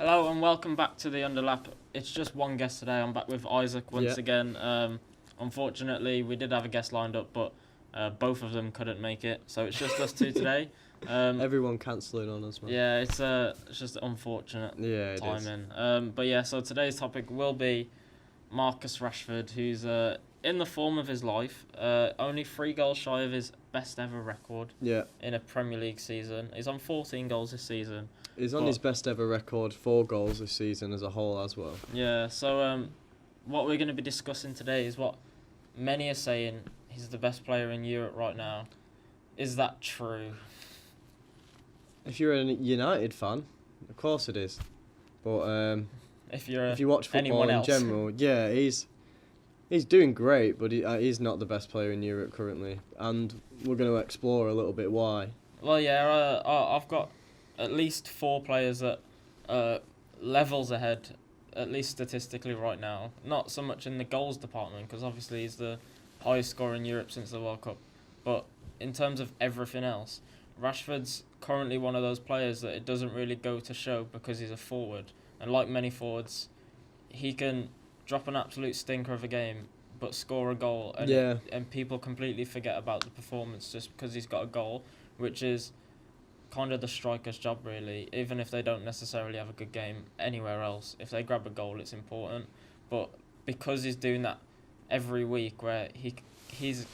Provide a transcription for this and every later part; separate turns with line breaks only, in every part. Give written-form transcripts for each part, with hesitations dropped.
Hello and welcome back to the Underlap. It's just one guest today. I'm back with Isaac once again. Unfortunately, we did have a guest lined up, but both of them couldn't make it, so it's just us two today.
Everyone cancelling on us, man.
Yeah, it's just unfortunate timing. But yeah, so today's topic will be Marcus Rashford, who's in the form of his life, only 3 goals shy of his best ever record in a Premier League season. He's on 14 goals this season.
He's on his best ever record, 4 goals this season as a whole as well.
Yeah, so what we're going to be discussing today is what many are saying he's the best player in Europe right now. Is that true?
If you're a United fan, of course it is. But
if
you watch football in general, yeah, he's doing great, but he's not the best player in Europe currently. And we're going to explore a little bit why.
Well, yeah, I've got at least 4 players that levels ahead, at least statistically right now. Not so much in the goals department, because obviously he's the highest scorer in Europe since the World Cup. But in terms of everything else, Rashford's currently one of those players that it doesn't really go to show because he's a forward. And like many forwards, he can drop an absolute stinker of a game, but score a goal, and people completely forget about the performance just because he's got a goal, which is kind of the striker's job, really. Even if they don't necessarily have a good game anywhere else, if they grab a goal, it's important. But because he's doing that every week, where he's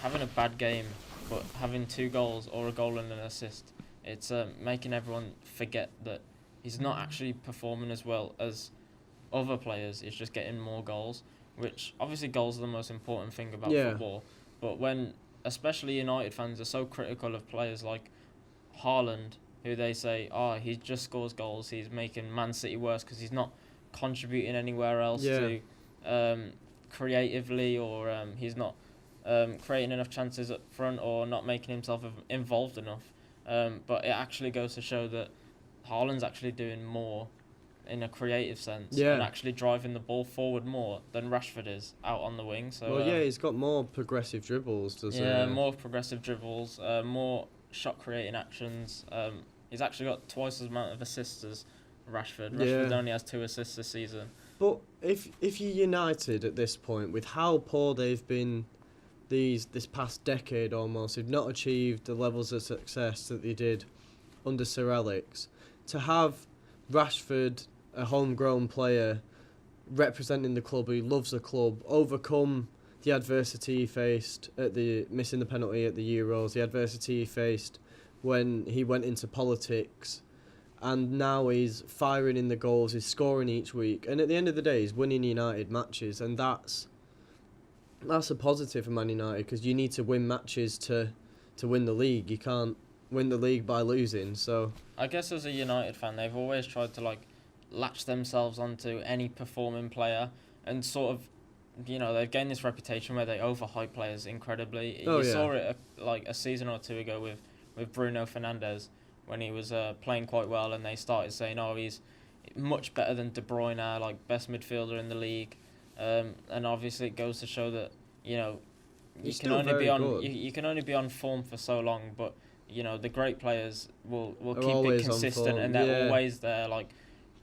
having a bad game but having 2 goals or a goal and an assist, it's making everyone forget that he's not actually performing as well as other players. He's just getting more goals, which obviously goals are the most important thing about football. But when especially United fans are so critical of players like Haaland, who they say, he just scores goals, he's making Man City worse because he's not contributing anywhere else to creatively, or he's not creating enough chances up front, or not making himself involved enough. But it actually goes to show that Haaland's actually doing more in a creative sense and actually driving the ball forward more than Rashford is out on the wing. So
he's got more progressive dribbles, doesn't he?
Yeah, more progressive dribbles, more shot creating actions. He's actually got twice as amount of assists as Rashford. Rashford only has 2 assists this season.
But if you're United at this point, with how poor they've been this past decade almost, they've not achieved the levels of success that they did under Sir Alex, to have Rashford, a homegrown player, representing the club, who loves the club, overcome the adversity he faced at missing the penalty at the Euros, the adversity he faced when he went into politics, and now he's firing in the goals, he's scoring each week, and at the end of the day he's winning United matches, and that's a positive for Man United, because you need to win matches to win the league. You can't win the league by losing. So
I guess as a United fan, they've always tried to latch themselves onto any performing player, and sort of, they've gained this reputation where they overhype players incredibly. You saw it a season or 2 ago with Bruno Fernandes, when he was playing quite well, and they started saying, he's much better than De Bruyne, best midfielder in the league. And obviously it goes to show that you can only be on form for so long, but the great players will keep it consistent, and they're always there.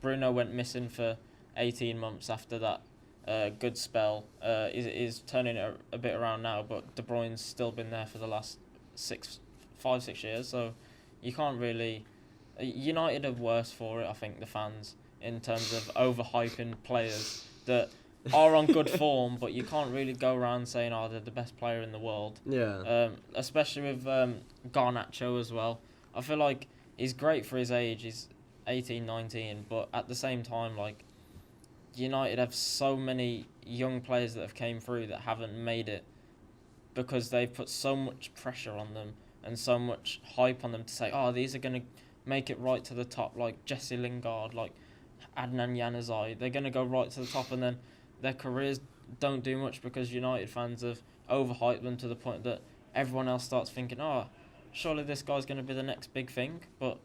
Bruno went missing for 18 months after that good spell. Is turning it a bit around now, but De Bruyne's still been there for the last 5-6 years. So you can't really. United are worse for it, I think, the fans, in terms of overhyping players that are on good form, but you can't really go around saying, they're the best player in the world.
Yeah.
Especially with Garnacho as well. I feel like he's great for his age. He's 18, 19, but at the same time, United have so many young players that have came through that haven't made it, because they've put so much pressure on them and so much hype on them to say, these are going to make it right to the top, like Jesse Lingard, like Adnan Januzaj. They're going to go right to the top, and then their careers don't do much because United fans have overhyped them to the point that everyone else starts thinking, surely this guy's going to be the next big thing. But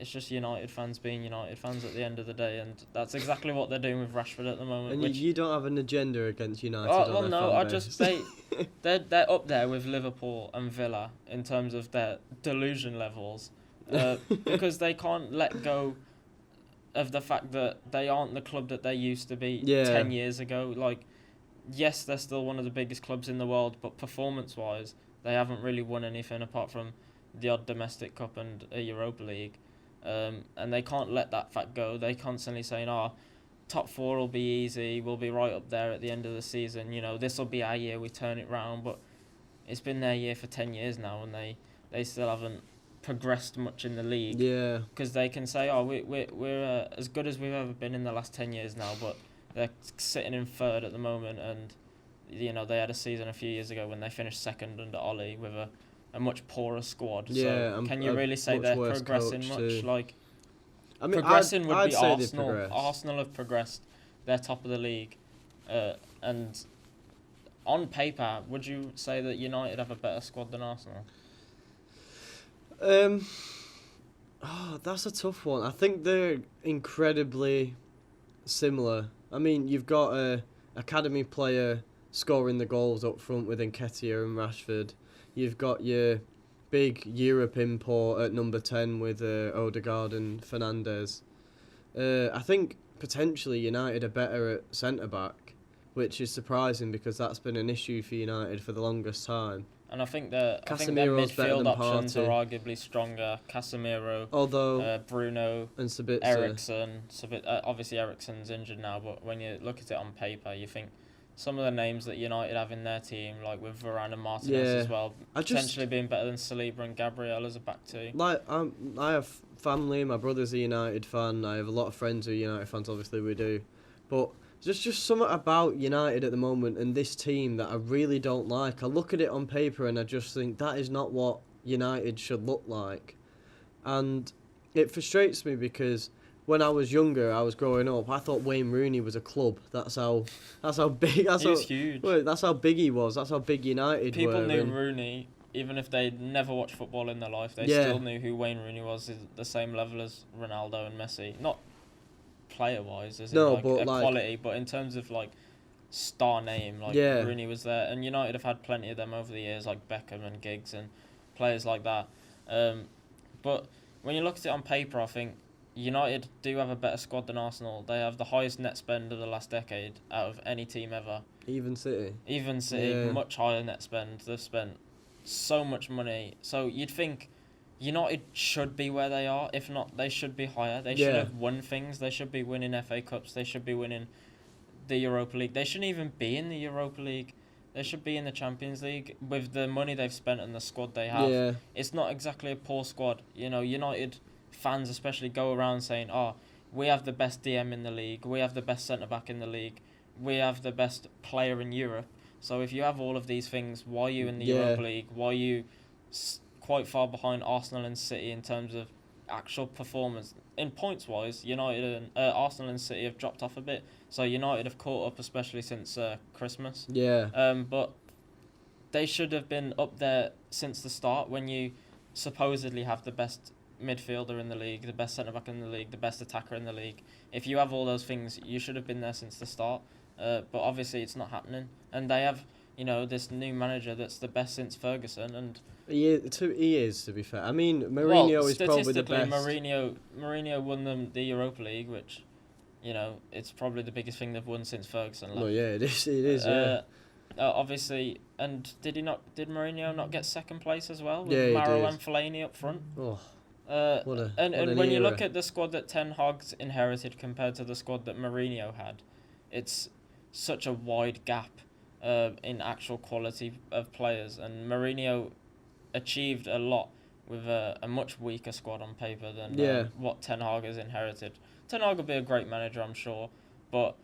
it's just United fans being United fans at the end of the day, and that's exactly what they're doing with Rashford at the moment.
And you don't have an agenda against United?
I just say they're up there with Liverpool and Villa in terms of their delusion levels, because they can't let go of the fact that they aren't the club that they used to be
Yeah.
10 years ago. Like, yes, they're still one of the biggest clubs in the world, but performance-wise, they haven't really won anything apart from the odd domestic cup and a Europa League. And they can't let that fact go. They constantly saying, top four will be easy, we'll be right up there at the end of the season, this will be our year, we turn it round. But it's been their year for 10 years now, and they still haven't progressed much in the league.
Yeah.
Because they can say, we're as good as we've ever been in the last 10 years now, but they're sitting in third at the moment, and they had a season a few years ago when they finished second under Ollie with a much poorer squad.
Yeah,
so can you really say they're progressing much?
Too.
Like,
I mean,
progressing would
I'd
be
say
Arsenal. Arsenal have progressed. They're top of the league. And on paper, would you say that United have a better squad than Arsenal?
That's a tough one. I think they're incredibly similar. I mean, you've got a academy player scoring the goals up front with Nketiah and Rashford. You've got your big Europe import at number 10 with Odegaard and Fernandes. I think potentially United are better at centre-back, which is surprising because that's been an issue for United for the longest time.
And I think their
Casemiro's better
midfield
than
options
Partey.
are arguably stronger. Casemiro,
Although
Bruno,
and Sabitzer.
Eriksen. Obviously Eriksen's injured now, but when you look at it on paper, you think some of the names that United have in their team, like with Varane and Martinez as well, potentially being better than Saliba and Gabriel as a back two.
Like, I have family, my brother's a United fan, I have a lot of friends who are United fans, obviously we do. But there's just something about United at the moment and this team that I really don't like. I look at it on paper and I just think that is not what United should look like. And it frustrates me because when I was younger, I was growing up, I thought Wayne Rooney was a club. That's how big.
He was huge.
Well, that's how big he was. That's how big United were.
People knew Rooney, even if they never watched football in their life. They still knew who Wayne Rooney was. Is the same level as Ronaldo and Messi. Not player-wise, as in quality, but in terms of like star name, Rooney was there, and United have had plenty of them over the years, like Beckham and Giggs and players like that. But when you look at it on paper, I think United do have a better squad than Arsenal. They have the highest net spend of the last decade out of any team ever.
Even City,
much higher net spend. They've spent so much money. So you'd think United should be where they are. If not, they should be higher. They should have won things. They should be winning FA Cups. They should be winning the Europa League. They shouldn't even be in the Europa League. They should be in the Champions League with the money they've spent and the squad they have.
Yeah.
It's not exactly a poor squad. United fans especially go around saying, we have the best DM in the league. We have the best centre-back in the league. We have the best player in Europe. So if you have all of these things, why are you in the Europa League? Why are you quite far behind Arsenal and City in terms of actual performance? In points-wise, United and Arsenal and City have dropped off a bit. So United have caught up, especially since Christmas.
Yeah.
But they should have been up there since the start when you supposedly have the best midfielder in the league, the best centre-back in the league, the best attacker in the league. If you have all those things, you should have been there since the start. But obviously it's not happening. And they have, this new manager that's the best since Ferguson. And
he is, to be fair. I mean, Mourinho is probably the best.
Mourinho won them the Europa League, which, it's probably the biggest thing they've won since Ferguson left.
Well, yeah, it is, yeah.
Obviously, and did Mourinho not get second place as well? With
Yeah, he
Mauro
did.
and Fellaini up front?
Oh.
And when you look at the squad that Ten Hag's inherited compared to the squad that Mourinho had, it's such a wide gap in actual quality of players. And Mourinho achieved a lot with a much weaker squad on paper than what Ten Hag has inherited. Ten Hag will be a great manager, I'm sure, but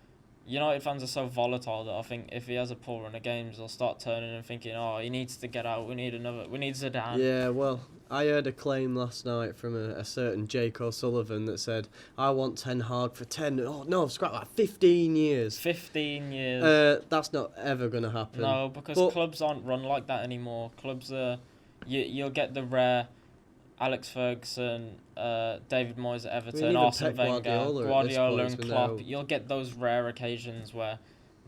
United fans are so volatile that I think if he has a poor run of games, they'll start turning and thinking, he needs to get out, we need Zidane.
Yeah, well, I heard a claim last night from a certain Jake O'Sullivan that said, I want Ten Hag for 15 years.
15 years.
That's not ever going to happen.
No, because clubs aren't run like that anymore. Clubs are... You'll get the rare Alex Ferguson, David Moyes at Everton, Arsene Wenger, Guardiola and Klopp. You'll get those rare occasions where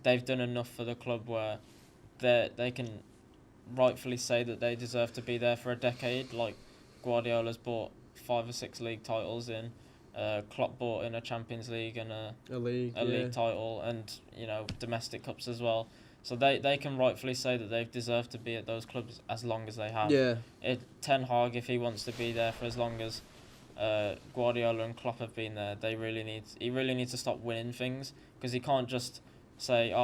they've done enough for the club where they can rightfully say that they deserve to be there for a decade. Like Guardiola's bought 5 or 6 league titles in Klopp bought in a Champions League and a
league
title, and domestic cups as well. So they can rightfully say that they've deserved to be at those clubs as long as they have.
Yeah.
Ten Hag, if he wants to be there for as long as Guardiola and Klopp have been there, he really needs to stop winning things, because he can't just say,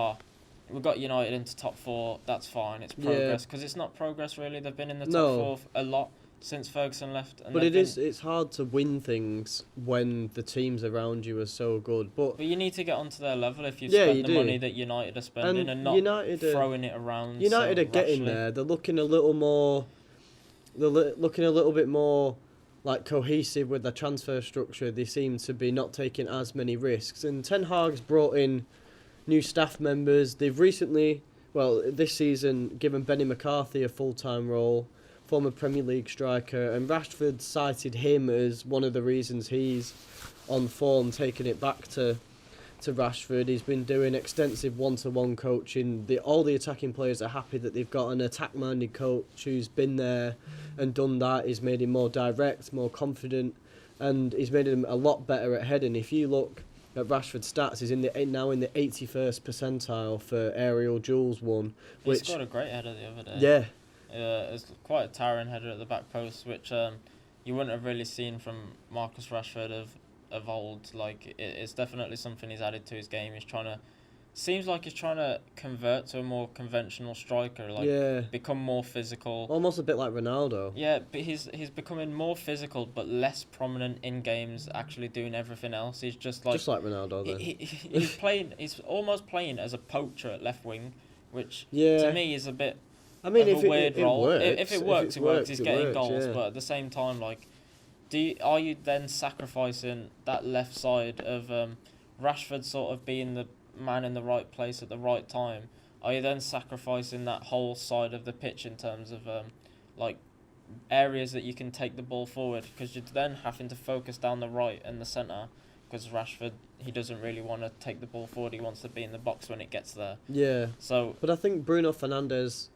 we've got United into top 4, that's fine, it's progress, because it's not progress really. They've been in the top 4 a lot since Ferguson left. And
but it's hard to win things when the teams around you are so good. But
you need to get onto their level if you've spent the money that United are spending, and not throwing it around.
United are getting there. They're looking a little more. They're looking a little bit more like cohesive with their transfer structure. They seem to be not taking as many risks. And Ten Hag's brought in new staff members. They've recently, this season, given Benny McCarthy a full-time role, former Premier League striker, and Rashford cited him as one of the reasons he's on form, taking it back to Rashford. He's been doing extensive one-to-one coaching. All the attacking players are happy that they've got an attack-minded coach who's been there and done that. He's made him more direct, more confident, and he's made him a lot better at heading. If you look at Rashford's stats, he's now in the 81st percentile for aerial duels won.
He scored a great header the other day.
Yeah.
It's quite a towering header at the back post, which you wouldn't have really seen from Marcus Rashford of old. Like, it's definitely something he's added to his game. Seems like he's trying to convert to a more conventional striker, become more physical.
Almost a bit like Ronaldo.
Yeah, but he's becoming more physical but less prominent in games, actually doing everything else. He's just like
Ronaldo then.
He's almost playing as a pocher at left wing, which
to
me is a bit
of a
weird role.
If
it works, he's getting goals, but at the same time, like, are you then sacrificing that left side of Rashford sort of being the man in the right place at the right time? Are you then sacrificing that whole side of the pitch in terms of areas that you can take the ball forward, because you're then having to focus down the right and the centre, because Rashford, he doesn't really want to take the ball forward, he wants to be in the box when it gets there.
Yeah.
So,
but I think Bruno Fernandes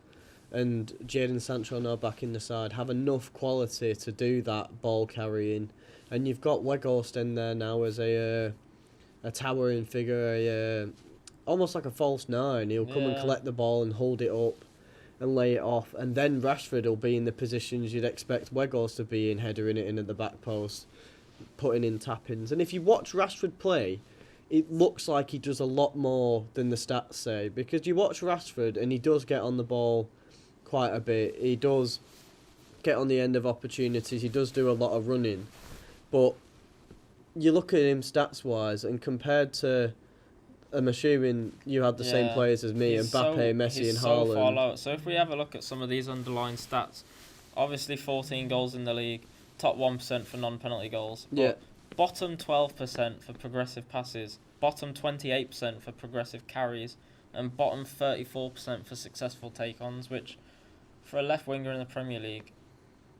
and Jadon Sancho now back in the side have enough quality to do that ball carrying, and you've got Weghorst in there now as a towering figure, almost like a false nine. He'll come and collect the ball and hold it up and lay it off, and then Rashford will be in the positions you'd expect Weghorst to be in, headering it in at the back post, putting in tap-ins. And if you watch Rashford play, it looks like he does a lot more than the stats say, because you watch Rashford and he does get on the ball quite a bit. He does get on the end of opportunities. He does do a lot of running, but you look at him stats-wise, and compared to, I'm assuming you had the same players as me, Mbappe, Messi and Haaland.
So far low. So if we have a look at some of these underlying stats, obviously 14 goals in the league, top 1% for non-penalty goals. Bottom 12% for progressive passes, bottom 28% for progressive carries, and bottom 34% for successful take-ons, which, for a left winger in the Premier League,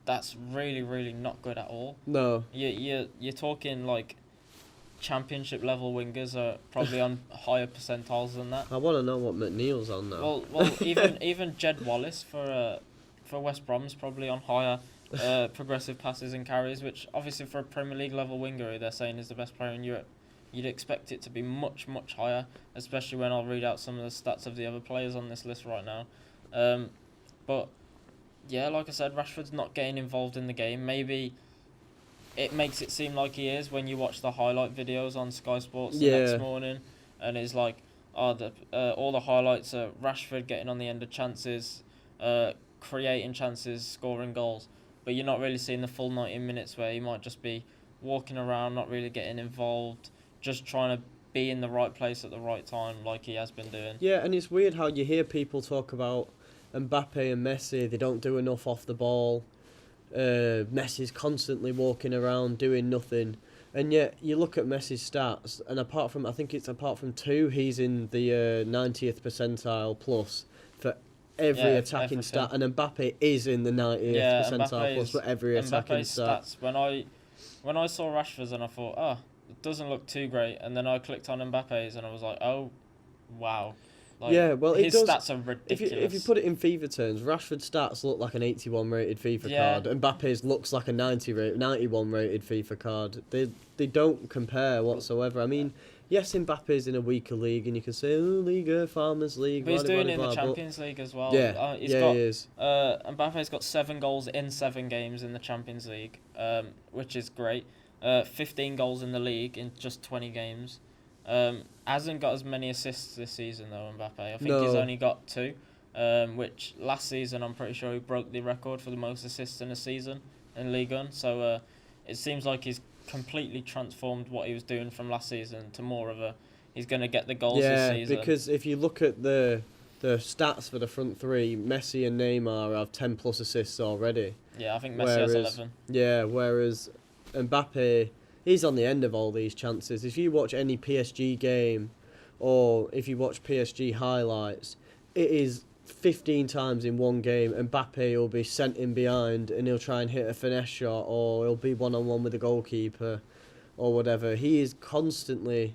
that's really, really not good at all.
No.
You're talking like championship level wingers are probably on higher percentiles than that.
I want to know what McNeil's on now.
Well, even Jed Wallace for West Brom's probably on higher progressive passes and carries, which obviously for a Premier League level winger who they're saying is the best player in Europe, you'd expect it to be much, much higher, especially when I'll read out some of the stats of the other players on this list right now. But yeah, like I said, Rashford's not getting involved in the game. Maybe it makes it seem like he is when you watch the highlight videos on Sky Sports the next morning, and it's like, all the highlights are Rashford getting on the end of chances, creating chances, scoring goals. But you're not really seeing the full 90 minutes where he might just be walking around, not really getting involved, just trying to be in the right place at the right time like he has been doing.
Yeah, and it's weird how you hear people talk about Mbappe and Messi, they don't do enough off the ball. Messi's constantly walking around doing nothing. And yet you look at Messi's stats, and apart from two, he's in the 90th percentile plus for every attacking stat, and Mbappe is in the 90th percentile plus for every attacking stat.
Stats, when I saw Rashford's and I thought, it doesn't look too great, and then I clicked on Mbappe's and I was like, oh, wow. Like,
Yeah, well, it
his
does.
stats are ridiculous.
If you put it in FIFA terms, Rashford's stats look like an 81 rated FIFA card, and Mbappe's looks like a 91 rated FIFA card. They don't compare whatsoever. I mean, yes, Mbappe's in a weaker league, and you can say, oh, Liga, Farmers League,
But he's doing it in the
blah,
Champions League as well.
Yeah,
He is. Mbappe's got 7 goals in 7 games in the Champions League, which is great. 15 goals in the league in just 20 games. Hasn't got as many assists this season though, Mbappe. I think he's only got 2, which last season I'm pretty sure he broke the record for the most assists in a season in Ligue 1. So it seems like he's completely transformed what he was doing from last season to more of a, he's going to get the goals this season.
Yeah, because if you look at the stats for the front three, Messi and Neymar have 10 plus assists already.
Yeah, I think Messi has 11.
Yeah, whereas Mbappe, he's on the end of all these chances. If you watch any PSG game or if you watch PSG highlights, it is 15 times in one game Mbappe will be sent in behind and he'll try and hit a finesse shot, or he'll be one-on-one with the goalkeeper or whatever. He is constantly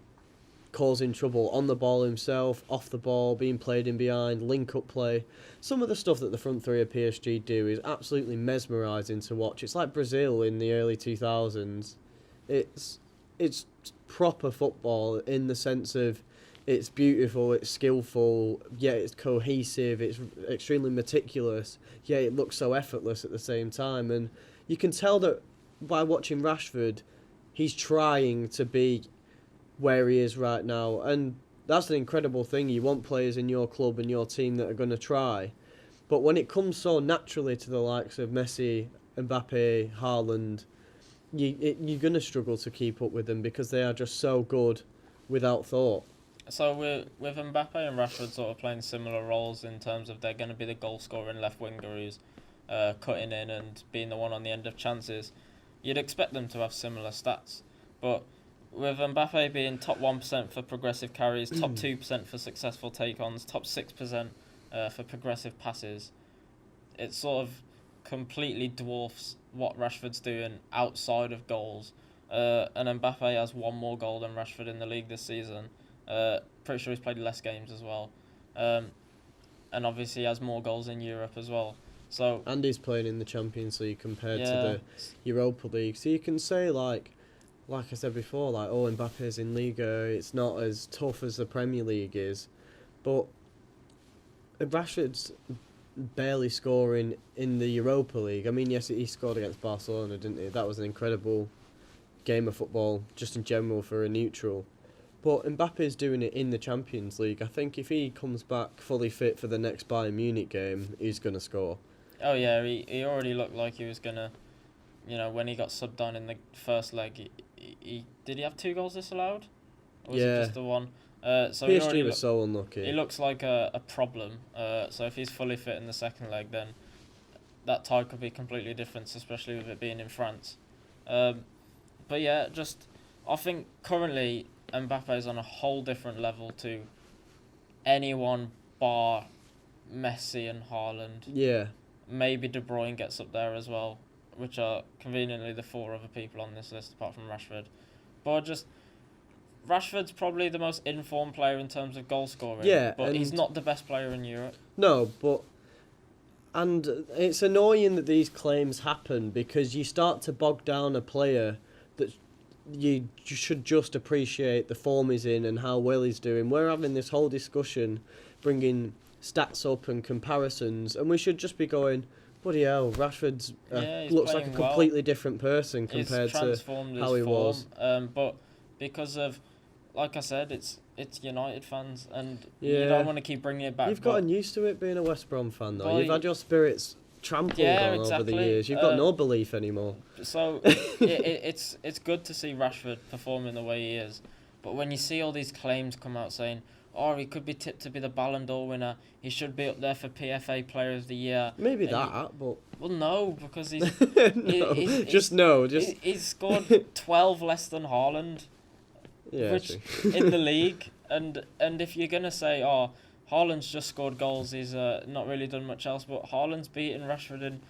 causing trouble on the ball himself, off the ball, being played in behind, link-up play. Some of the stuff that the front three of PSG do is absolutely mesmerising to watch. It's like Brazil in the early 2000s. It's proper football in the sense of it's beautiful, it's skillful, yet it's cohesive, it's extremely meticulous, yet it looks so effortless at the same time. And you can tell that by watching Rashford, he's trying to be where he is right now. And that's an incredible thing. You want players in your club and your team that are going to try. But when it comes so naturally to the likes of Messi, Mbappe, Haaland, you're going to struggle to keep up with them because they are just so good without thought.
So with Mbappe and Rashford sort of playing similar roles in terms of they're going to be the goal scoring left winger who's cutting in and being the one on the end of chances, you'd expect them to have similar stats. But with Mbappe being top 1% for progressive carries, top 2% for successful take-ons, top 6% for progressive passes, it sort of completely dwarfs what Rashford's doing outside of goals. And Mbappe has 1 more goal than Rashford in the league this season. Pretty sure he's played less games as well. And obviously he has more goals in Europe as well. So
and he's playing in the Champions League compared to the Europa League. So you can say, like I said before, like, oh, Mbappe's in Liga, it's not as tough as the Premier League is. But Rashford's barely scoring in the Europa League. I mean, yes, he scored against Barcelona, didn't he? That was an incredible game of football, just in general, for a neutral. But Mbappe's doing it in the Champions League. I think if he comes back fully fit for the next Bayern Munich game, he's going to score.
Oh, yeah, he already looked like he was going to, when he got subbed on in the first leg, he did he have 2 goals disallowed? Or was it just the 1? So
PSG was so unlucky.
He looks like a problem. So if he's fully fit in the second leg, then that tie could be completely different, especially with it being in France. But yeah, I think currently Mbappe is on a whole different level to anyone bar Messi and Haaland.
Yeah.
Maybe De Bruyne gets up there as well, which are conveniently the 4 other people on this list apart from Rashford. But Rashford's probably the most informed player in terms of goal scoring.
Yeah,
but he's not the best player in Europe.
No, and it's annoying that these claims happen because you start to bog down a player that you should just appreciate the form he's in and how well he's doing. We're having this whole discussion, bringing stats up and comparisons, and we should just be going, bloody hell, Rashford looks like a completely different person compared to how he was.
But because of, like I said, it's United fans, and you don't want to keep bringing it back.
You've gotten used to it being a West Brom fan, though. You've had your spirits trampled on over the years. You've got no belief anymore.
So it's good to see Rashford performing the way he is, but when you see all these claims come out saying, oh, he could be tipped to be the Ballon d'Or winner, he should be up there for PFA Player of the Year.
Maybe but...
Well, no, because he's... He's scored 12 less than Haaland, in the league, and if you're going to say, oh, Haaland's just scored goals, he's not really done much else, but Haaland's beaten Rashford in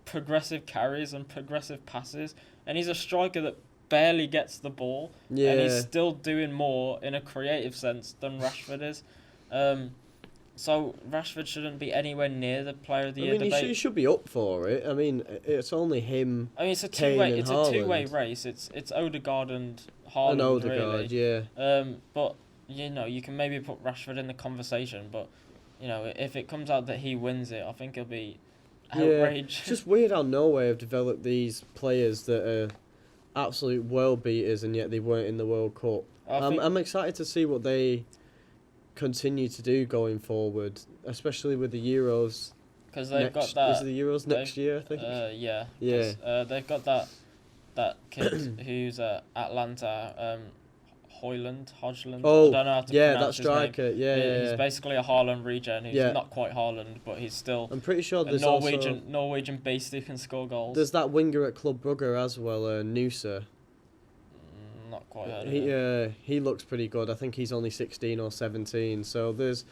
progressive carries and progressive passes, and he's a striker that barely gets the ball, and he's still doing more in a creative sense than Rashford is. So Rashford shouldn't be anywhere near the Player of the
I
Year
mean,
debate.
he should be up for it. I mean, it's only him.
I mean, it's a
Kane
two-way.
and
It's a
Haaland.
two-way race. It's Odegaard and
And
Haaland
Odegaard,
really.
yeah.
But you can maybe put Rashford in the conversation. But if it comes out that he wins it, I think it'll be outrage.
It's just weird how Norway have developed these players that are absolute world beaters, and yet they weren't in the World Cup. I'm excited to see what they continue to do going forward, especially with the Euros.
Because they've got that.
Is it the Euros next year? I think.
Yeah.
Yeah.
They've got that kid who's at Atlanta, Hodgland.
Oh,
I don't know how to
yeah, that
pronounce his name.
striker. Yeah,
He's basically a Haaland regen. Who's
Yeah.
not quite Haaland, but he's still
I'm pretty sure
a
there's
Norwegian beast who can score goals.
there's that winger at Club Brugge as well, Noosa.
Not quite heard of him.
He looks pretty good. I think he's only 16 or 17. So there's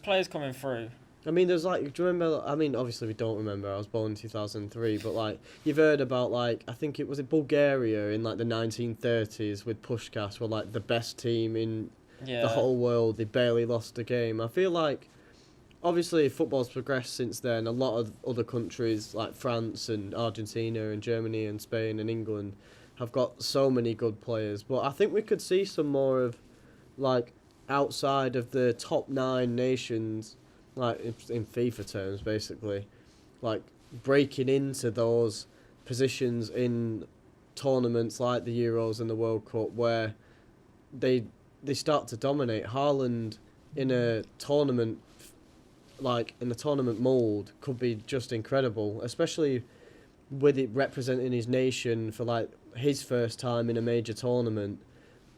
Players coming through.
I mean, there's like, do you remember? I mean, obviously we don't remember. I was born in 2003, but like you've heard about like I think it was in Bulgaria in like the 1930s with Pushkas were like the best team in the whole world. They barely lost a game. I feel like obviously football's progressed since then. A lot of other countries like France and Argentina and Germany and Spain and England have got so many good players, but I think we could see some more of like outside of the top 9 nations, like in FIFA terms, basically, like breaking into those positions in tournaments like the Euros and the World Cup, where they start to dominate. Haaland in a tournament, like in the tournament mould, could be just incredible, especially with it representing his nation for like his first time in a major tournament.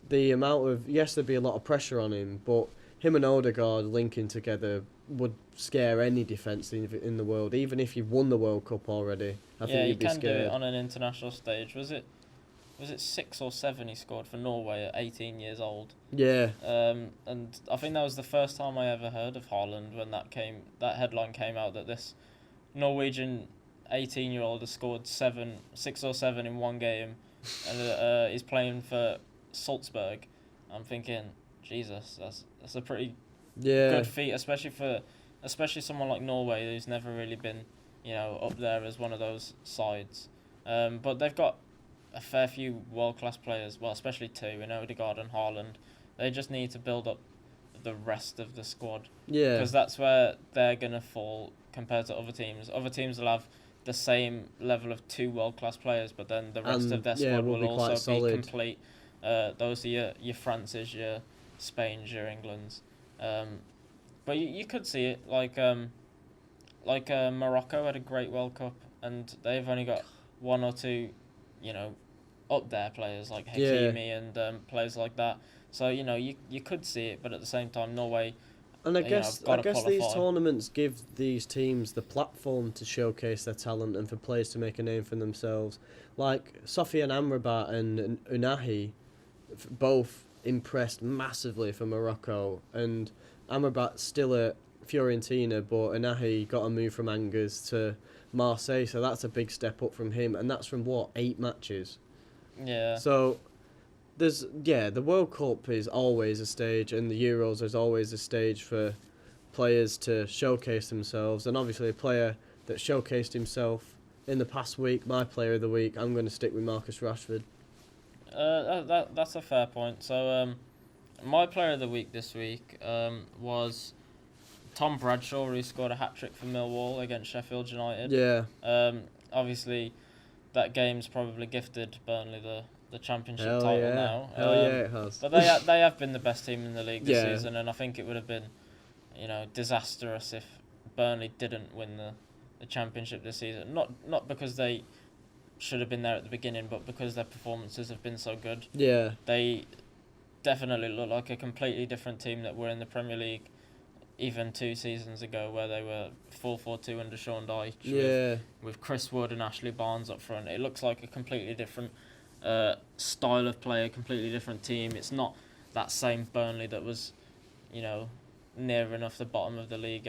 The amount of there'd be a lot of pressure on him, but him and Odegaard linking together would scare any defence in the world. Even if you've won the World Cup already, I think you'd be scared.
Yeah, you can do it on an international stage. Was it 6 or 7 he scored for Norway at 18 years old?
Yeah.
And I think that was the first time I ever heard of Haaland when that headline came out that this Norwegian 18-year-old has scored 6 or 7 in one game, and he's playing for Salzburg. I'm thinking, Jesus, that's a pretty good feat, especially someone like Norway who's never really been, up there as one of those sides. But they've got a fair few world-class players, well, especially 2 in Odegaard and Haaland. They just need to build up the rest of the squad.
Yeah.
Because that's where they're going to fall compared to other teams. Other teams will have the same level of 2 world-class players, but then the rest of their squad will also be complete. Those are your Frances, your Spains, your Englands. But you could see it, like Morocco had a great World Cup, and they've only got 1 or 2, up there players like Hakimi and players like that. So you could see it, but at the same time, Norway.
And I guess these tournaments give these teams the platform to showcase their talent and for players to make a name for themselves. Like Sofiane Amrabat and Unahi, both impressed massively for Morocco, and Amrabat's still at Fiorentina, but Unahi got a move from Angers to Marseille, so that's a big step up from him, and that's from 8 matches.
Yeah.
So the World Cup is always a stage, and the Euros is always a stage for players to showcase themselves. And obviously, a player that showcased himself in the past week, my player of the week, I'm going to stick with Marcus Rashford.
That's a fair point. So, my player of the week this week was Tom Bradshaw, who scored a hat-trick for Millwall against Sheffield United.
Yeah.
Obviously, that game's probably gifted Burnley the championship
Hell
title
yeah.
now.
Hell yeah, it has.
But they have been the best team in the league this season, and I think it would have been, disastrous if Burnley didn't win the championship this season. Not because they should have been there at the beginning, but because their performances have been so good.
Yeah.
They definitely look like a completely different team that were in the Premier League even 2 seasons ago, where they were 4-4-2 under Sean Dyche with Chris Wood and Ashley Barnes up front. It looks like a completely different style of play, a completely different team. It's not that same Burnley that was, near enough the bottom of the league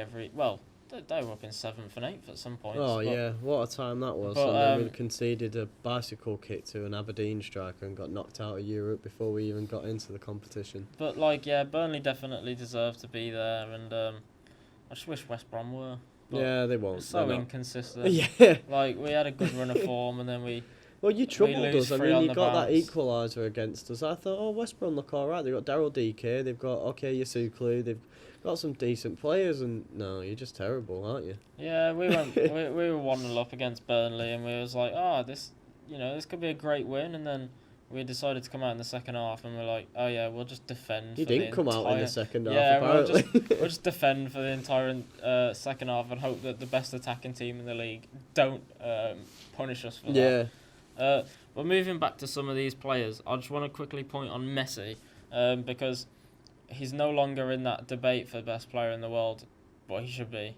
They were up in 7th and 8th at some points.
Oh
but,
yeah, what a time that was!
but,
And then we conceded a bicycle kick to an Aberdeen striker and got knocked out of Europe before we even got into the competition.
But like, yeah, Burnley definitely deserved to be there, and I just wish West Brom were. But
Yeah, they won't.
it's so
They're not.
inconsistent.
Yeah.
Like, we had a good run of form, and then we
Well, you troubled
lose
us. I
3
mean,
on
you
the
got that
bounce.
equaliser against us. I thought, oh, West Brom look all right. They've got Daryl DK. They've got Yasuklu. They've got some decent players. And no, you're just terrible, aren't you?
Yeah, we went. we were 1-0 up against Burnley, and we was like, this could be a great win, and then we decided to come out in the second half, and we're like, oh yeah, we'll just defend.
You
for
didn't
the
come out in the
entire-
second half,
Yeah,
apparently.
we'll just defend for the entire second half and hope that the best attacking team in the league don't punish us for that.
Yeah.
But moving back to some of these players, I just want to quickly point on Messi, because he's no longer in that debate for best player in the world, but he should be.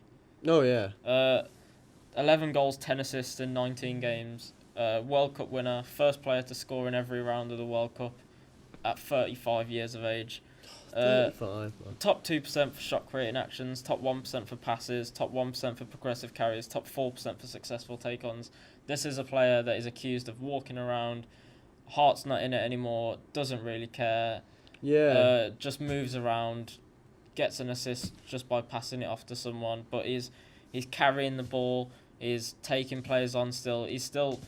Oh, yeah.
11 goals, 10 assists in 19 games. World Cup winner, first player to score in every round of the World Cup at 35 years of age.
35, man.
Top 2% for shot creating actions, top 1% for passes, top 1% for progressive carries, top 4% for successful take-ons. This is a player that is accused of walking around, heart's not in it anymore, doesn't really care,
Yeah.
just moves around, gets an assist just by passing it off to someone, but he's carrying the ball, he's taking players on still. He's not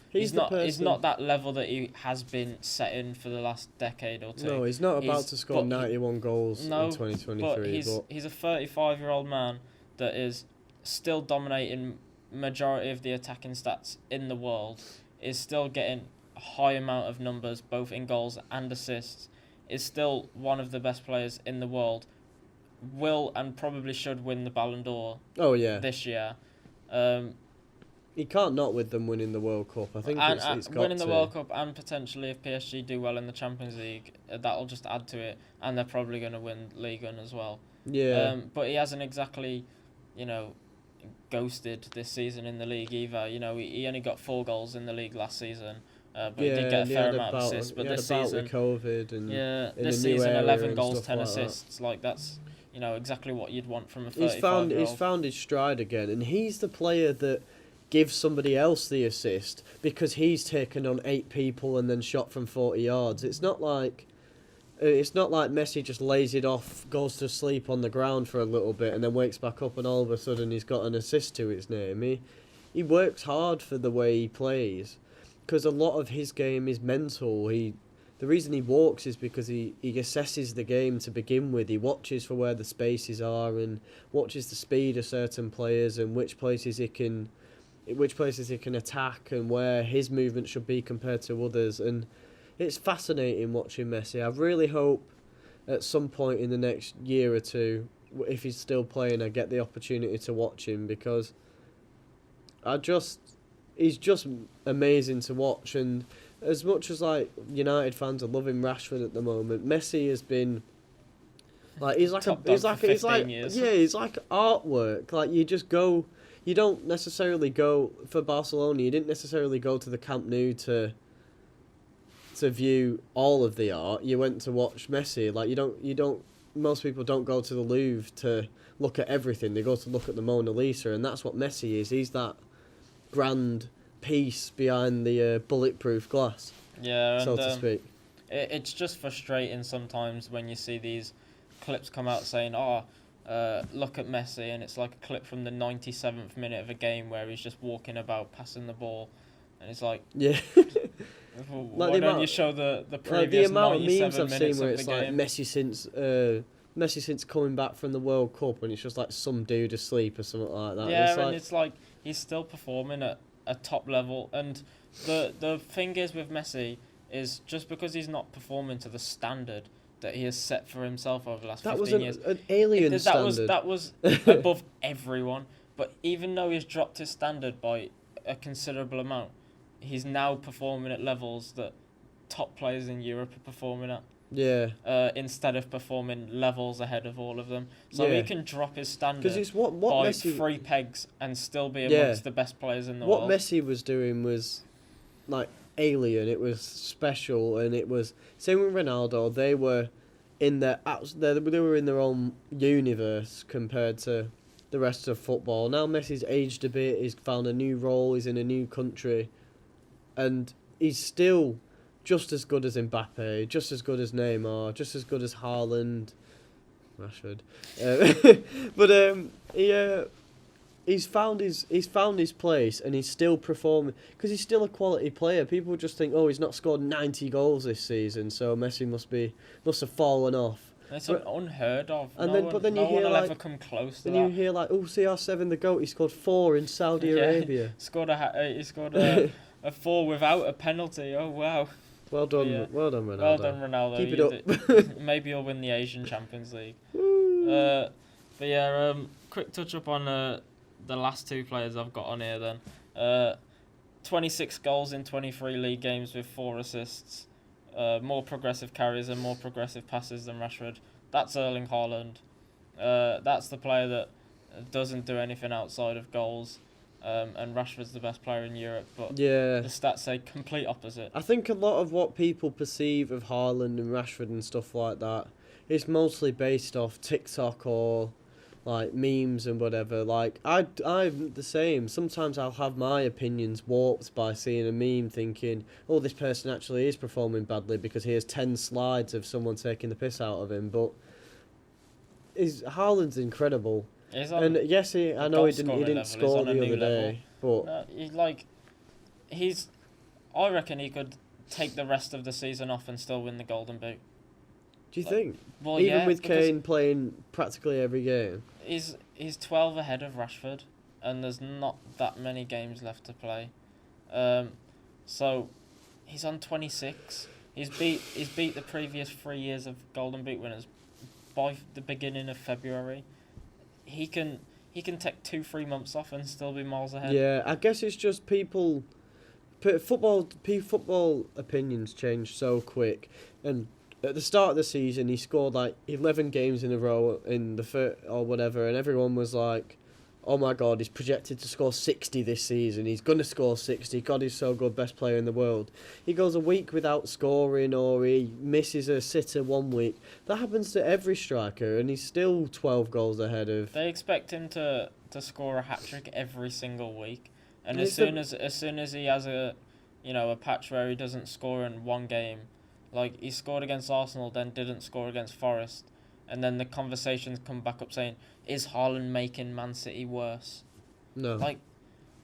that level that he has been setting for the last decade or two.
No, he's not about to score 91 goals in
But
2023.
he's a 35-year-old man that is still dominating majority of the attacking stats in the world, is still getting a high amount of numbers both in goals and assists, is still one of the best players in the world, will and probably should win the Ballon d'Or
Oh, yeah.
this year.
He can't not with them winning the World Cup. I think it's got
winning
to.
the World Cup, and potentially if PSG do well in the Champions League, that'll just add to it, and they're probably going to win Ligue 1 as well.
Yeah.
But he hasn't exactly, ghosted this season in the league either. He only got 4 goals in the league last season, but he did get a fair amount of assists. But this season,
with COVID and
this season, 11 goals,
stuff
10
like that.
assists. Like that's exactly what you'd want from a
He's
35-year-old.
found his stride again, and he's the player that gives somebody else the assist because he's taken on 8 people and then shot from 40 yards. It's not like Messi just lays it off, goes to sleep on the ground for a little bit, and then wakes back up, and all of a sudden he's got an assist to his name. He works hard for the way he plays, because a lot of his game is mental. The reason he walks is because he assesses the game to begin with. He watches for where the spaces are and watches the speed of certain players and which places he can attack and where his movement should be compared to others. And it's fascinating watching Messi. I really hope at some point in the next year or two, if he's still playing, I get the opportunity to watch him, because he's just amazing to watch. And as much as United fans are loving Rashford at the moment, Messi has been he's like artwork. Like you don't necessarily go for Barcelona. You didn't necessarily go to the Camp Nou to view all of the art. You went to watch Messi. Most people don't go to the Louvre to look at everything. They go to look at the Mona Lisa, and that's what Messi is. He's that grand piece behind the bulletproof glass, so to speak.
It's just frustrating sometimes when you see these clips come out saying, look at Messi, and it's like a clip from the 97th minute of a game where he's just walking about passing the ball, and it's like,
yeah.
Why don't you show the previous
the amount of
97
memes I've
minutes
seen where
of
it's
the
like
game?
Messi since coming back from the World Cup, and it's just like some dude asleep or something like that.
Yeah, it's like he's still performing at a top level, and the thing is with Messi is just because he's not performing to the standard that he has set for himself over the last 15 years.
An alien standard.
That was above everyone. But even though he's dropped his standard by a considerable amount, he's now performing at levels that top players in Europe are performing at.
Yeah.
Instead of performing levels ahead of all of them. So he can drop his standard
it's what
by
Messi,
3 pegs and still be amongst the best players in the world.
What Messi was doing was like alien. It was special, and it was same with Ronaldo. They were in their own universe compared to the rest of football. Now Messi's aged a bit, he's found a new role, he's in a new country, and he's still just as good as Mbappe, just as good as Neymar, just as good as Haaland, Rashford. He's found his place, and he's still performing because he's still a quality player. People just think, oh, he's not scored 90 goals this season, so Messi must have fallen off.
It's unheard of.
And
no
then,
one,
but then
no
you hear
one will
like,
ever come close to
then
that.
you hear like, oh, CR7 the goat, he scored 4 in Saudi Arabia.
He scored a 4 without a penalty. Oh wow.
Well done,
Yeah.
well done, Ronaldo.
Well done, Ronaldo.
Keep it up.
Maybe you'll win the Asian Champions League.
Woo.
But yeah, quick touch up on the last 2 players I've got on here then. 26 goals in 23 league games with 4 assists. More progressive carries and more progressive passes than Rashford. That's Erling Haaland. That's the player that doesn't do anything outside of goals. And Rashford's the best player in Europe, but
Yeah.
the stats say complete opposite.
I think a lot of what people perceive of Haaland and Rashford and stuff like that is mostly based off TikTok or like memes and whatever. Like I'm the same. Sometimes I'll have my opinions warped by seeing a meme thinking, oh, this person actually is performing badly because he has 10 slides of someone taking the piss out of him. But Haaland's incredible. And yes, I know he didn't score the other day, but
No, I reckon he could take the rest of the season off and still win the Golden Boot.
do you think?
Well,
Even
yeah,
with
because
Kane playing practically every game.
he's 12 ahead of Rashford, and there's not that many games left to play. So he's on 26. He's beat the previous 3 years of Golden Boot winners by the beginning of February. He can take 2-3 months off and still be miles ahead.
Yeah, I guess it's just football opinions change so quick. And at the start of the season, he scored like 11 games in a row in the or whatever, and everyone was like, oh my God, he's projected to score 60 this season. He's going to score 60. God, he's so good, best player in the world. He goes a week without scoring, or he misses a sitter 1 week. That happens to every striker, and he's still 12 goals ahead of...
They expect him to score a hat-trick every single week. And as soon as he has a patch where he doesn't score in one game, like he scored against Arsenal, then didn't score against Forest, and then the conversations come back up saying, is Haaland making Man City worse?
No.
Like,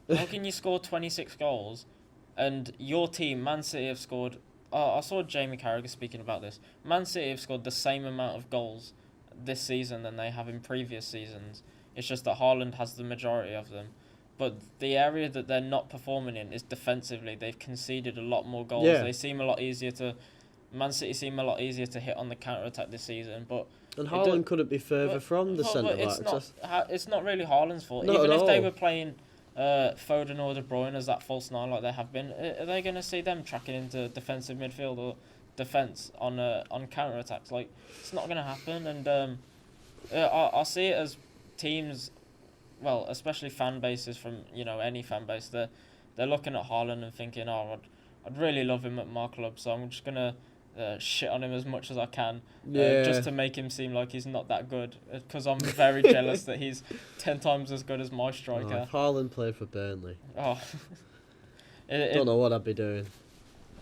how can you score 26 goals and your team, Man City, have scored... I saw Jamie Carragher speaking about this. Man City have scored the same amount of goals this season than they have in previous seasons. It's just that Haaland has the majority of them. But the area that they're not performing in is defensively. They've conceded a lot more goals.
Yeah.
They seem a lot easier to... Man City seem a lot easier to hit on the counter-attack this season, but...
And Haaland couldn't be further from the centre-back.
It's not really Haaland's fault.
Not
Even
at
if they
all.
were playing Foden or De Bruyne as that false nine like they have been, are they going to see them tracking into defensive midfield or defence on counter-attacks? Like, it's not going to happen. And I see it as teams, well, especially fan bases from, any fan base, they're looking at Haaland and thinking, oh, I'd really love him at my club, so I'm just going to shit on him as much as I can, just to make him seem like he's not that good, because I'm very jealous that he's 10 times as good as my striker.
If Haaland played for Burnley,
don't
know what I'd be doing.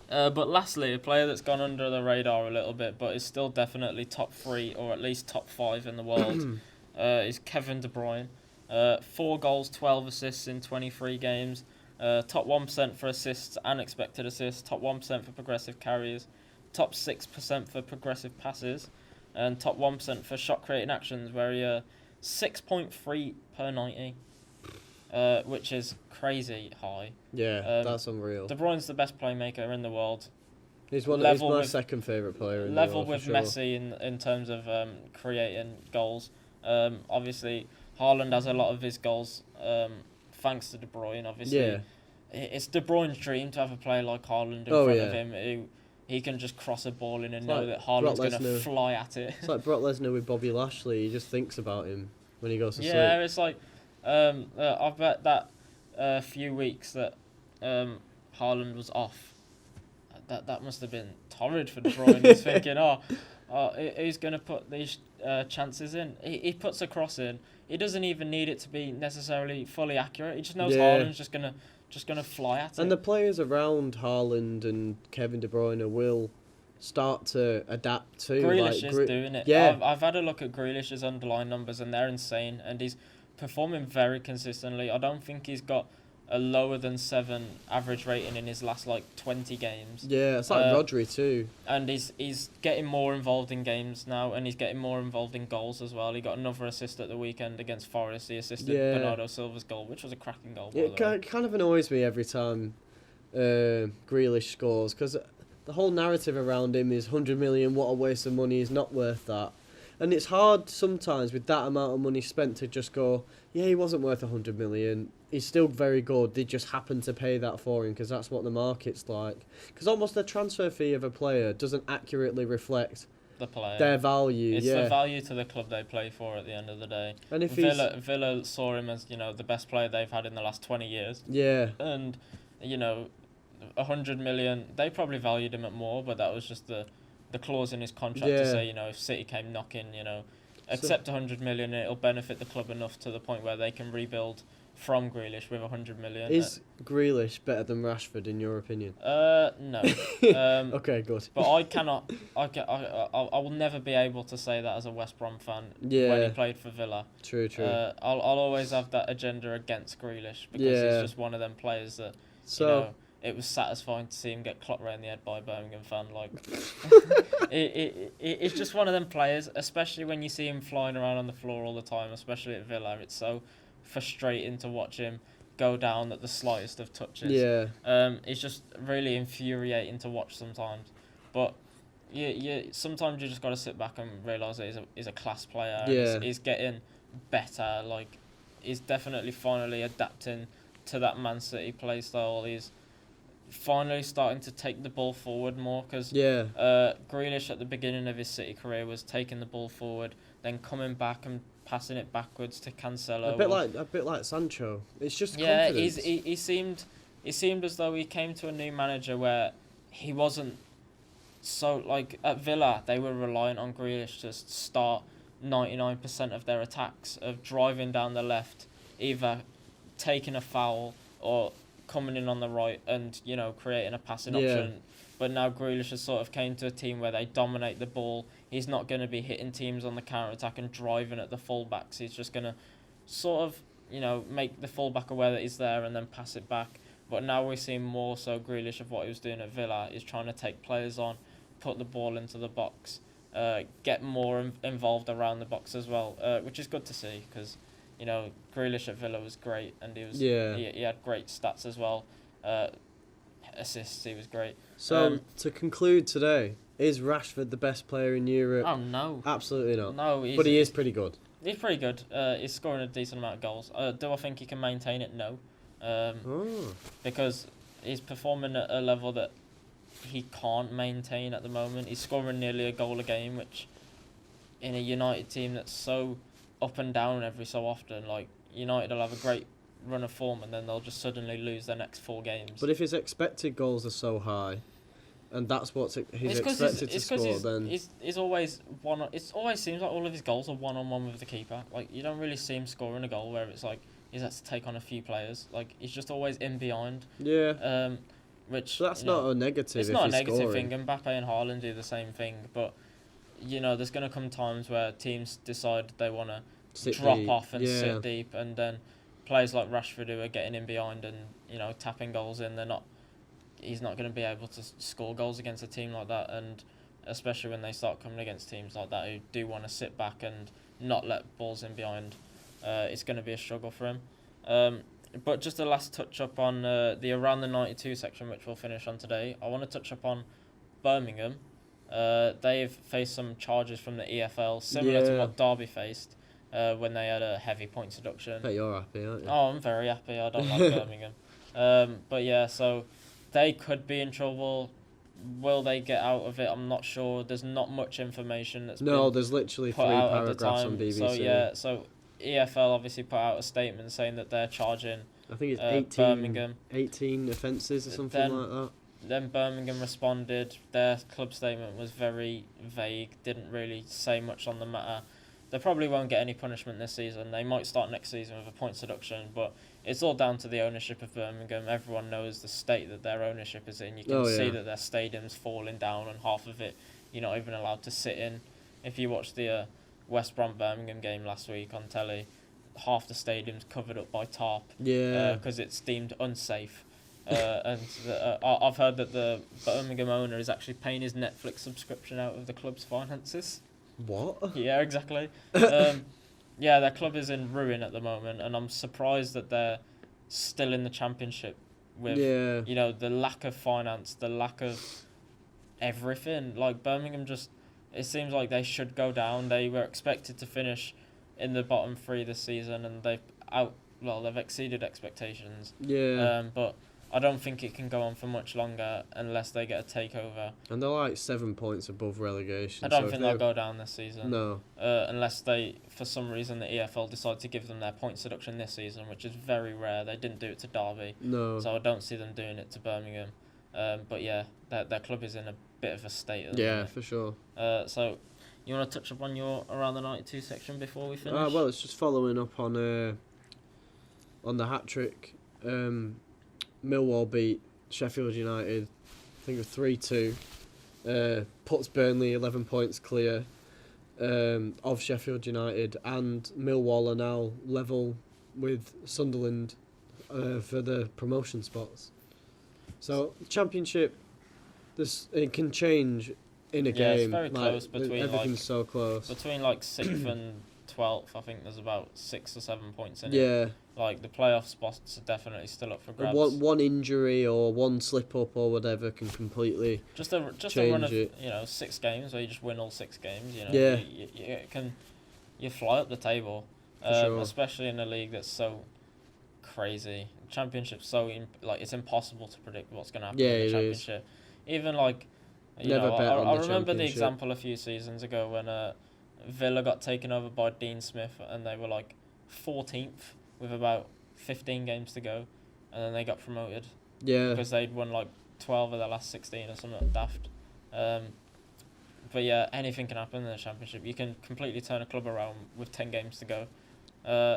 But lastly, a player that's gone under the radar a little bit, but is still definitely top 3 or at least top 5 in the world, is Kevin De Bruyne. 4 goals, 12 assists in 23 games, top 1% for assists and expected assists, top 1% for progressive carries, top 6% for progressive passes, and top 1% for shot creating actions, where he 6.3 per 90, which is crazy high.
Yeah, that's unreal.
De Bruyne's the best playmaker in the world.
He's my second favourite player in the world.
Level with Messi in terms of creating goals. Obviously, Haaland has a lot of his goals thanks to De Bruyne, obviously.
Yeah.
It's De Bruyne's dream to have a player like Haaland in front of him who he can just cross a ball in and know that Haaland's going to fly at it.
It's like Brock Lesnar with Bobby Lashley. He just thinks about him when he goes to sleep.
Yeah, it's like I bet that few weeks that Haaland was off, that must have been torrid for De Bruyne. He's thinking, who's going to put these chances in? He puts a cross in. He doesn't even need it to be necessarily fully accurate. He just knows Haaland's just gonna fly at it.
And the players around Haaland and Kevin De Bruyne will start to adapt too.
Grealish is doing it.
Yeah.
I've had a look at Grealish's underlying numbers, and they're insane. And he's performing very consistently. I don't think he's got a lower than 7 average rating in his last 20 games.
Yeah, it's like Rodri too.
And he's getting more involved in games now, and he's getting more involved in goals as well. He got another assist at the weekend against Forest. He assisted Bernardo Silva's goal, which was a cracking goal.
It kind of annoys me every time Grealish scores, because the whole narrative around him is 100 million, what a waste of money, he's not worth that. And it's hard sometimes with that amount of money spent to just go, yeah, he wasn't worth 100 million. He's still very good. They just happen to pay that for him because that's what the market's like. Because almost the transfer fee of a player doesn't accurately reflect
the player,
their value.
It's the value to the club they play for at the end of the day.
And if
Villa saw him as the best player they've had in the last 20 years.
Yeah.
And 100 million, they probably valued him at more, but that was just the clause in his contract to say, if City came knocking, accept 100 million, it'll benefit the club enough to the point where they can rebuild from Grealish with 100 million.
Is Grealish better than Rashford in your opinion?
No.
Okay, good.
But I will never be able to say that as a West Brom fan when he played for Villa.
True.
I'll always have that agenda against Grealish because he's just one of them players that, it was satisfying to see him get clocked around the head by a Birmingham fan. It's just one of them players, especially when you see him flying around on the floor all the time, especially at Villa. It's so frustrating to watch him go down at the slightest of touches.
Yeah.
It's just really infuriating to watch sometimes. But sometimes you just got to sit back and realise that he's a class player.
Yeah.
He's getting better. He's definitely finally adapting to that Man City play style. He's finally starting to take the ball forward more because Grealish at the beginning of his City career was taking the ball forward, then coming back and passing it backwards to Cancelo.
A bit like Sancho. It's just confidence.
He seemed as though he came to a new manager where he wasn't so at Villa they were reliant on Grealish to start 99% of their attacks, of driving down the left, either taking a foul or coming in on the right and creating a passing option. But now Grealish has sort of came to a team where they dominate the ball. He's not going to be hitting teams on the counter-attack and driving at the full-backs. He's just going to sort of, make the full-back aware that he's there and then pass it back. But now we're seeing more so Grealish of what he was doing at Villa is trying to take players on, put the ball into the box, get more involved around the box as well, which is good to see because, Grealish at Villa was great and he had great stats as well. Assists, he was great.
So, to conclude today, is Rashford the best player in Europe?
Oh, no.
Absolutely not.
No,
but he is pretty good.
He's pretty good. He's scoring a decent amount of goals. Do I think he can maintain it? No. Because he's performing at a level that he can't maintain at the moment. He's scoring nearly a goal a game, which in a United team that's so up and down every so often, United will have a great run of form and then they'll just suddenly lose their next 4 games.
But if his expected goals are so high, and that's what he's expected to score, then
he's always one. It always seems like all of his goals are 1-on-1 with the keeper. You don't really see him scoring a goal where it's he's had to take on a few players. He's just always in behind.
Yeah.
Which
so that's not a negative.
It's not a negative thing. Mbappe and Haaland do the same thing, but there's going to come times where teams decide they want to drop off and sit deep, and then players like Rashford who are getting in behind and tapping goals in, he's not going to be able to score goals against a team like that, and especially when they start coming against teams like that who do want to sit back and not let balls in behind, it's going to be a struggle for him. But just a last touch up on the around the 92 section, which we'll finish on today. I want to touch up on Birmingham. They've faced some charges from the EFL, similar to what Derby faced when they had a heavy points deduction.
Bet you're happy, aren't you?
Oh, I'm very happy. I don't like Birmingham. But yeah, so they could be in trouble. Will they get out of it? I'm not sure. There's not much information that's
there's literally 3 paragraphs on BBC.
So EFL obviously put out a statement saying that they're charging
I think it's 18,
Birmingham
18 offences or something like that.
then Birmingham responded. Their club statement was very vague, didn't really say much on the matter. They probably won't get any punishment this season. They might start next season with a points deduction, but it's all down to the ownership of Birmingham. Everyone knows the state that their ownership is in. You can see that their stadium's falling down, and half of it you're not even allowed to sit in. If you watched the West Brom Birmingham game last week on telly, half the stadium's covered up by tarp.
Yeah.
Because it's deemed unsafe. I've heard that the Birmingham owner is actually paying his Netflix subscription out of the club's finances.
What?
Yeah, exactly. Yeah, their club is in ruin at the moment, and I'm surprised that they're still in the Championship with the lack of finance, the lack of everything. Like Birmingham it seems like they should go down. They were expected to finish in the bottom three this season, and they've exceeded expectations.
Yeah.
But I don't think it can go on for much longer unless they get a takeover.
And they're like 7 points above relegation.
I don't think they'll go down this season.
No.
Unless they, for some reason, the EFL decide to give them their points deduction this season, which is very rare. They didn't do it to Derby.
No.
So I don't see them doing it to Birmingham. But yeah, their club is in a bit of a state at the minute.
For sure.
So you want to touch upon your Around the 92 section before we finish?
Well, it's just following up on the hat trick. Millwall beat Sheffield United, I think of 3-2. Puts Burnley 11 points clear of Sheffield United, and Millwall are now level with Sunderland for the promotion spots. So Championship, it can change in a game.
It's very close between
everything's so close.
Between 6th and 12th, I think there's about 6 or 7 points in it.
Yeah.
The playoff spots are definitely still up for grabs.
One injury or one slip up or whatever can completely
just a run of 6 games where you just win all 6 games. You fly up the table,
sure.
especially in a league that's so crazy. Championship's it's impossible to predict what's going to happen in the Championship. Even I remember the example a few seasons ago when Villa got taken over by Dean Smith and they were 14th with about 15 games to go, and then they got promoted.
Yeah.
Because they'd won 12 of their last 16 or something daft. But yeah, anything can happen in the Championship. You can completely turn a club around with 10 games to go.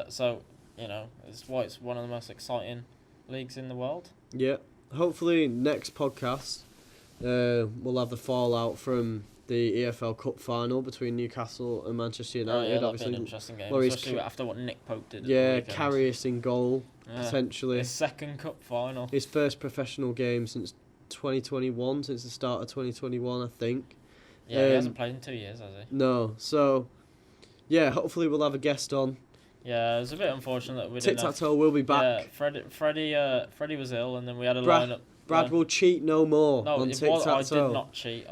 So it's why it's one of the most exciting leagues in the world.
Yeah. Hopefully next podcast we'll have the fallout from the EFL Cup final between Newcastle and Manchester United.
That'll be an interesting game, especially after what Nick Pope did.
Karius in goal, potentially.
His second cup final.
His first professional game since 2021, since the start of 2021, I think.
Yeah, he hasn't played in 2 years, has he?
No, so, yeah, hopefully we'll have a guest on.
Yeah, it was a bit unfortunate that we
didn't have... Tic-tac-toe will be back.
Yeah, Freddie was ill, and then we had a lineup.
Brad will cheat no more on Tic-tac-toe.
I did not cheat.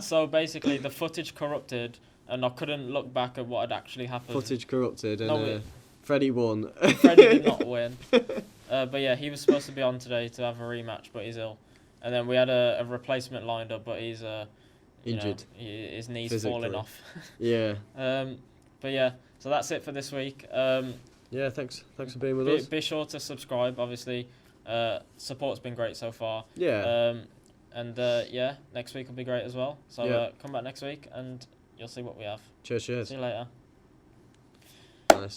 So basically, the footage corrupted, and I couldn't look back at what had actually happened.
Footage corrupted, and Freddie won.
Freddie did not win. But yeah, he was supposed to be on today to have a rematch, but he's ill. And then we had a replacement lined up, but he's
injured.
His knee's
physically
falling off.
Yeah.
But yeah, so that's it for this week.
Yeah, thanks for being with us.
Be sure to subscribe, obviously. Support's been great so far.
Yeah.
Next week will be great as well. So come back next week and you'll see what we have.
Cheers.
See you later.
Nice.